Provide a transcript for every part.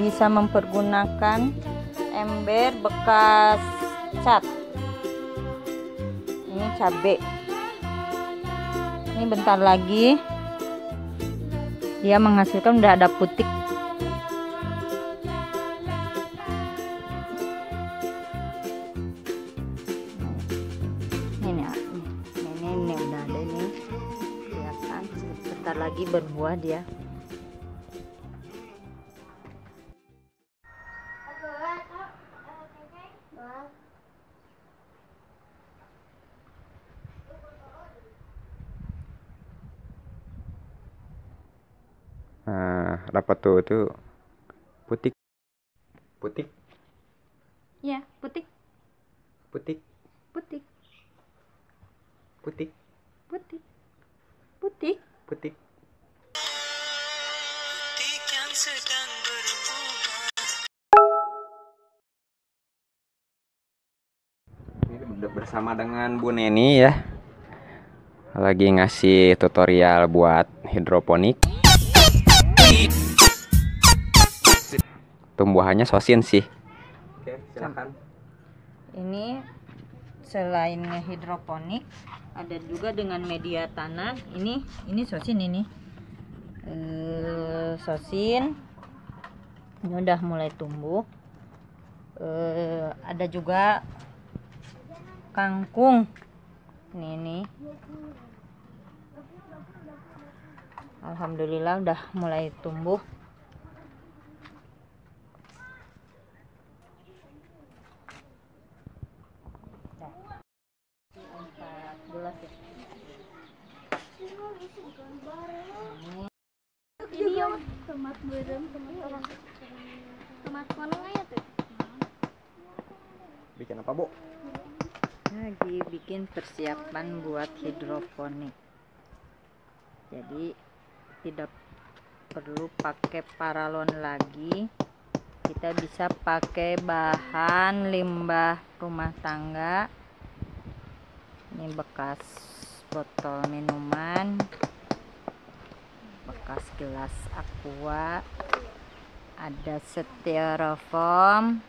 bisa mempergunakan ember bekas cat. Ini cabai. Ini bentar lagi dia menghasilkan, udah ada putik. Ini udah ada, ini kelihatan bentar lagi berbuah dia. Nah, dapat tuh itu putik. Putik. Ya, putik. Putik. Putik. Putik. Putik. Putik. Putik. Ini bersama dengan Bu Neni ya. Lagi ngasih tutorial buat hidroponik. Tumbuhannya sosin sih. Oke, silakan. Ini selain hidroponik ada juga dengan media tanah. Ini sosin ini. Sosin ini udah mulai tumbuh. Ada juga kangkung. Ini. Alhamdulillah udah mulai tumbuh. Ini yang tomat berem, tomat orang, tomat mana ya tuh? Bikin apa, Bu? Lagi bikin persiapan buat hidroponik. Jadi tidak perlu pakai paralon lagi. Kita bisa pakai bahan limbah rumah tangga. Ini bekas botol minuman, bekas gelas aqua, ada styrofoam.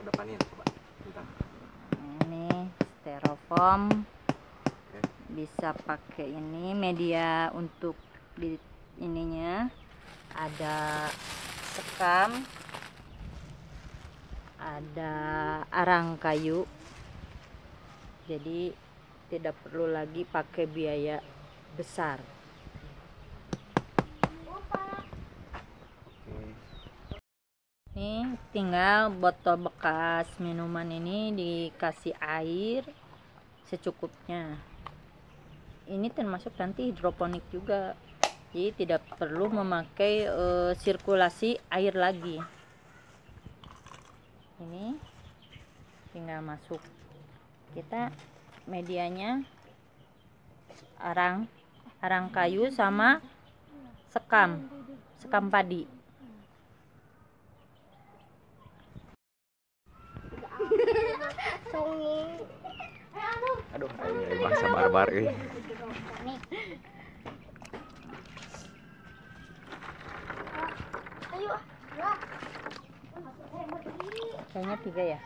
Kedepanin coba. Bentar. Ini styrofoam. Bisa pakai ini media untuk di ininya. Ada sekam, ada arang kayu. Jadi tidak perlu lagi pakai biaya besar. Ini tinggal botol bekas minuman ini dikasih air secukupnya. Ini termasuk nanti hidroponik juga. Jadi tidak perlu memakai sirkulasi air lagi. Ini tinggal masuk. Kita medianya arang kayu sama sekam padi. Aduh, ini bahasa barbar ini. Kayaknya 3 ya.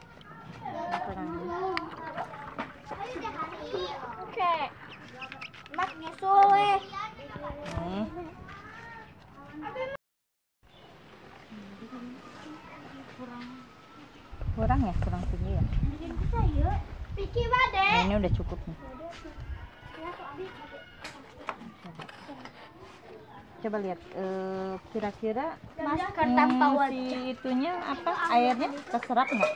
Oke, mak nyusul Kurang ya, kurang tinggi ya. Nah, ini udah cukup nih. Coba lihat, kira-kira masker tanpa wajah. si itunya apa, airnya keserap nggak?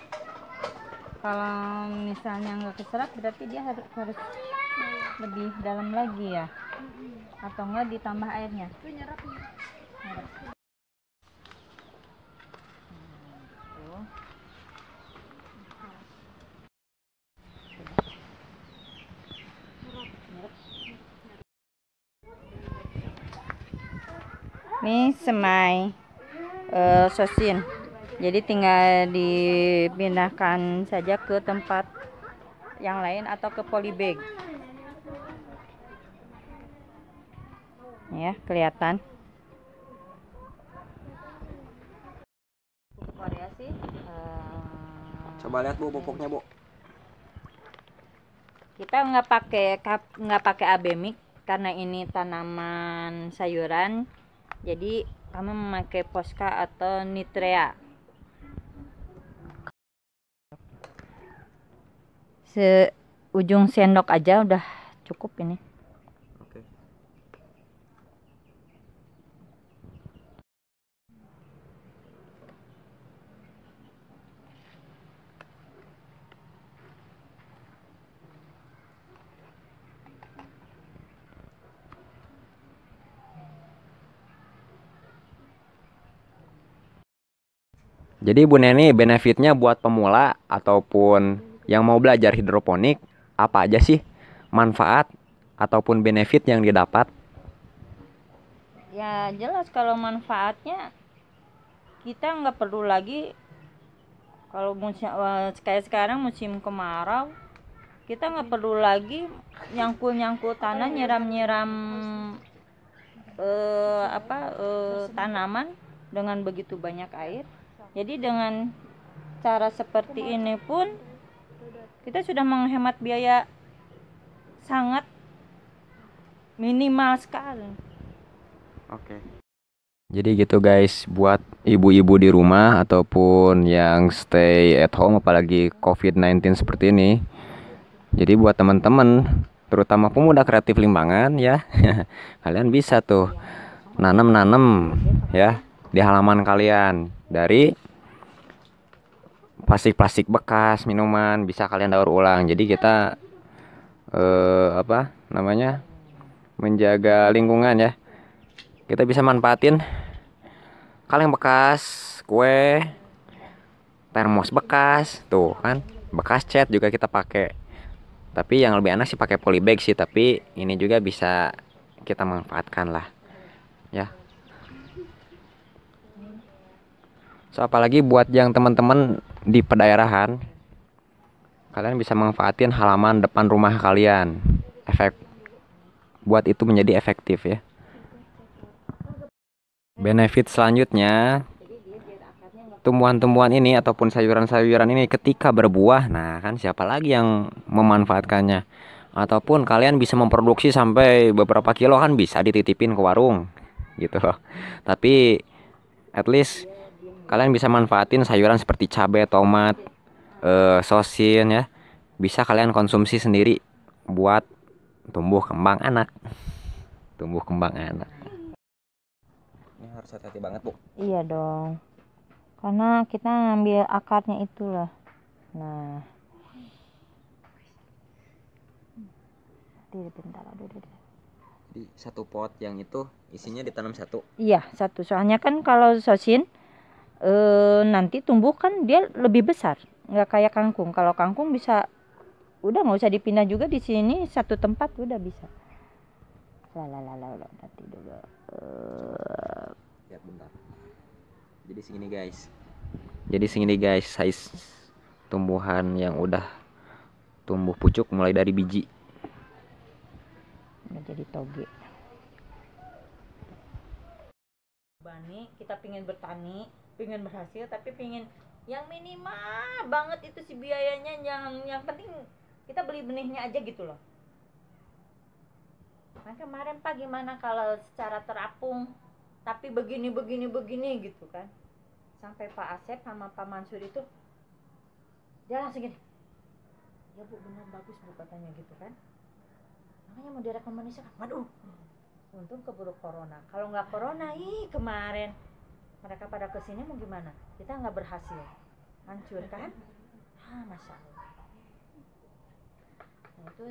Kalau misalnya nggak keserap berarti dia harus lebih dalam lagi ya, atau enggak ditambah airnya? Nyerap. Ini semai sosin, jadi tinggal dipindahkan saja ke tempat yang lain atau ke polybag ya, kelihatan. Korea sih Coba lihat Bu pupuknya Bu. kita nggak pakai abemik karena ini tanaman sayuran, jadi kami memakai Posca atau Nitrea. Seujung sendok aja udah cukup ini. Oke. Jadi Bu Neni, benefitnya buat pemula ataupun yang mau belajar hidroponik apa aja sih manfaat ataupun benefit yang didapat? Ya jelas kalau manfaatnya kita nggak perlu lagi kalau musim kayak sekarang musim kemarau, kita nggak perlu lagi nyangkul tanah, nyiram tanaman dengan begitu banyak air. Jadi dengan cara seperti ini pun kita sudah menghemat biaya sangat minimal sekali. Oke. Jadi gitu guys, buat ibu-ibu di rumah ataupun yang stay at home apalagi COVID-19 seperti ini. Jadi buat teman-teman, terutama pemuda kreatif Limbangan ya, kalian bisa tuh nanam ya di halaman kalian dari plastik-plastik bekas minuman bisa kalian daur ulang. Jadi kita menjaga lingkungan ya. Kita bisa manfaatin kaleng bekas, kue, termos bekas, tuh kan, bekas cat juga kita pakai. Tapi yang lebih enak sih pakai polybag sih, tapi ini juga bisa kita manfaatkan lah, ya. So apalagi buat yang teman-teman di pedaerahan, kalian bisa manfaatin halaman depan rumah kalian. Buat itu menjadi efektif ya. Benefit selanjutnya, tumbuhan-tumbuhan ini ataupun sayuran-sayuran ini ketika berbuah, nah kan siapa lagi yang memanfaatkannya? Ataupun kalian bisa memproduksi sampai beberapa kilo kan bisa dititipin ke warung gitu loh. Tapi at least kalian bisa manfaatin sayuran seperti cabai, tomat, sosin ya. Bisa kalian konsumsi sendiri buat tumbuh kembang anak. Tumbuh kembang anak. Ini harus hati-hati banget, Bu. Iya dong, karena kita ngambil akarnya itulah. Nah, bentar, aduh. Jadi satu pot yang itu isinya ditanam satu. Iya, satu. Soalnya kan kalau sosin nanti tumbuh kan dia lebih besar, nggak kayak kangkung. Kalau kangkung bisa udah nggak usah dipindah juga, di sini satu tempat udah bisa. Nanti dulu. Lihat bentar. Jadi segini guys, size tumbuhan yang udah tumbuh pucuk mulai dari biji. Udah jadi toge. Bani, kita pingin bertani, pingin berhasil, tapi pingin yang minimal banget itu si biayanya, yang penting kita beli benihnya aja gitu loh. Nah kemarin Pak gimana kalau secara terapung tapi begini gitu kan, sampai Pak Asep sama Pak Mansur itu dia langsung gini, ya Bu benar bagus Bu katanya gitu kan, makanya mau direkomendasikan. Waduh, untung keburu corona. Kalau nggak corona, kemarin mereka pada kesini mau gimana, kita nggak berhasil, hancur kan. Masya Allah. Nah itu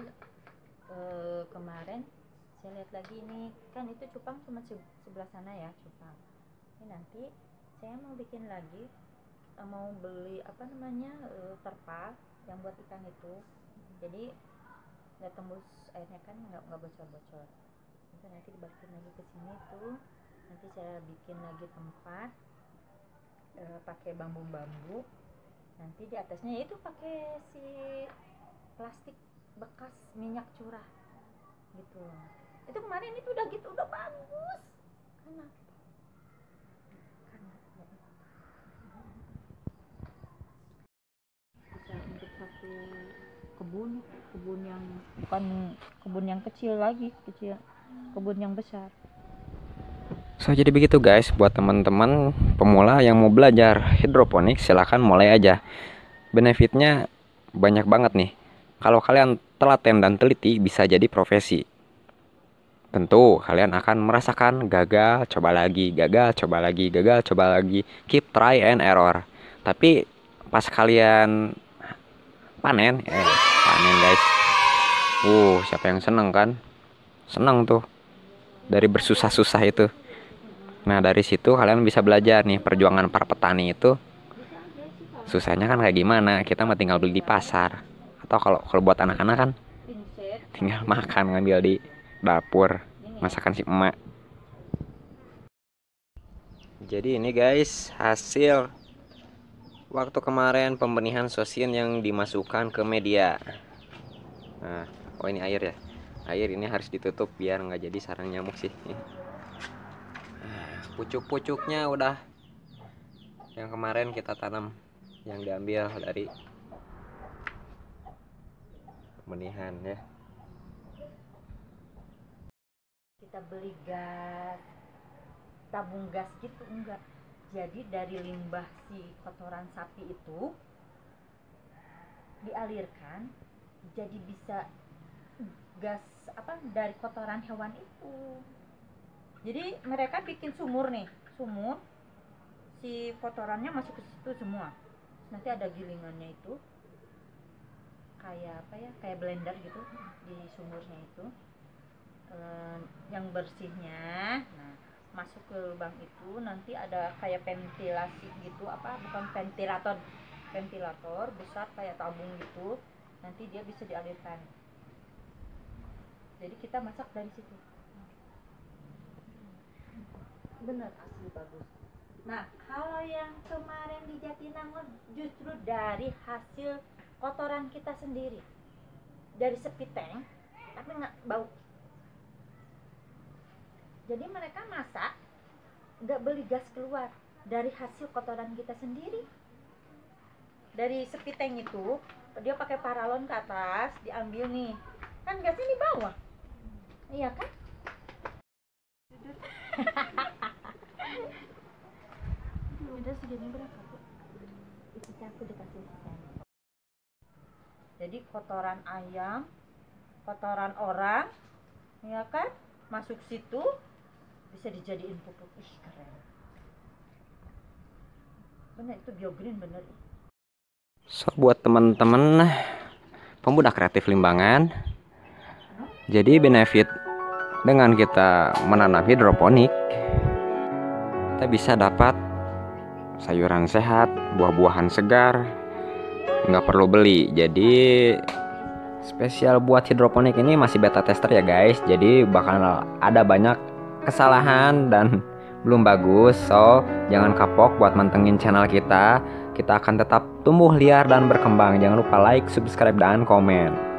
kemarin saya lihat lagi ini kan, itu cupang cuma sebelah sana ya, cupang ini. Nanti saya mau bikin lagi, mau beli terpal yang buat ikan itu, jadi nggak tembus airnya kan, nggak bocor-bocor. Itu nanti dibalikin lagi ke sini tuh, nanti saya bikin lagi tempat pakai bambu, nanti di atasnya itu pakai si plastik bekas minyak curah gitu. Itu kemarin itu udah gitu, udah bagus. Kenapa? kebun yang bukan kebun yang kecil lagi, kebun yang besar. So jadi begitu guys, buat teman-teman pemula yang mau belajar hidroponik silahkan mulai aja. Benefitnya banyak banget nih. Kalau kalian telaten dan teliti bisa jadi profesi. Tentu kalian akan merasakan gagal, coba lagi, gagal, coba lagi, gagal, coba lagi. Keep try and error. Tapi pas kalian panen, panen guys. Siapa yang seneng kan? Seneng tuh dari bersusah-susah itu. Nah dari situ kalian bisa belajar nih perjuangan para petani itu susahnya kan kayak gimana. Kita mah tinggal beli di pasar, atau kalau buat anak-anak kan tinggal makan ngambil di dapur masakan si emak. Jadi ini guys hasil waktu kemarin pembenihan sosin yang dimasukkan ke media. Nah, ini air ya. Air ini harus ditutup biar nggak jadi sarang nyamuk sih. Pucuk-pucuknya udah yang kemarin kita tanam, yang diambil dari pembenihan ya. Kita beli gas, tabung gas gitu enggak. Jadi dari limbah si kotoran sapi itu dialirkan jadi bisa gas dari kotoran hewan itu. Jadi mereka bikin sumur nih, sumur si kotorannya masuk ke situ semua. Nanti ada gilingannya itu kayak kayak blender gitu di sumurnya itu. Yang bersihnya, nah masuk ke lubang itu nanti ada kayak ventilasi gitu, bukan ventilator besar kayak tabung gitu. Nanti dia bisa dialirkan. Jadi kita masak dari situ. Bener, asli bagus. Nah kalau yang kemarin di Jatinangor justru dari hasil kotoran kita sendiri, dari sepiteng tapi nggak bau. Jadi mereka masak nggak beli gas keluar, dari hasil kotoran kita sendiri. Dari sepiteng itu dia pakai paralon ke atas, diambil nih, kan gasnya di bawah, iya kan? Udah segini berapa tuh? Itu aku dikasih sen. Jadi kotoran ayam, kotoran orang, ya kan, masuk situ bisa dijadiin pupuk. Ih keren. Bener itu biogreen bener. So buat teman-teman pemuda kreatif Limbangan, jadi benefit dengan kita menanam hidroponik, kita bisa dapat sayuran sehat, buah-buahan segar, nggak perlu beli. Jadi spesial buat hidroponik ini masih beta tester ya guys, jadi bakal ada banyak kesalahan dan belum bagus. So jangan kapok buat mantengin channel kita. Kita akan tetap tumbuh liar dan berkembang. Jangan lupa like, subscribe, dan komen.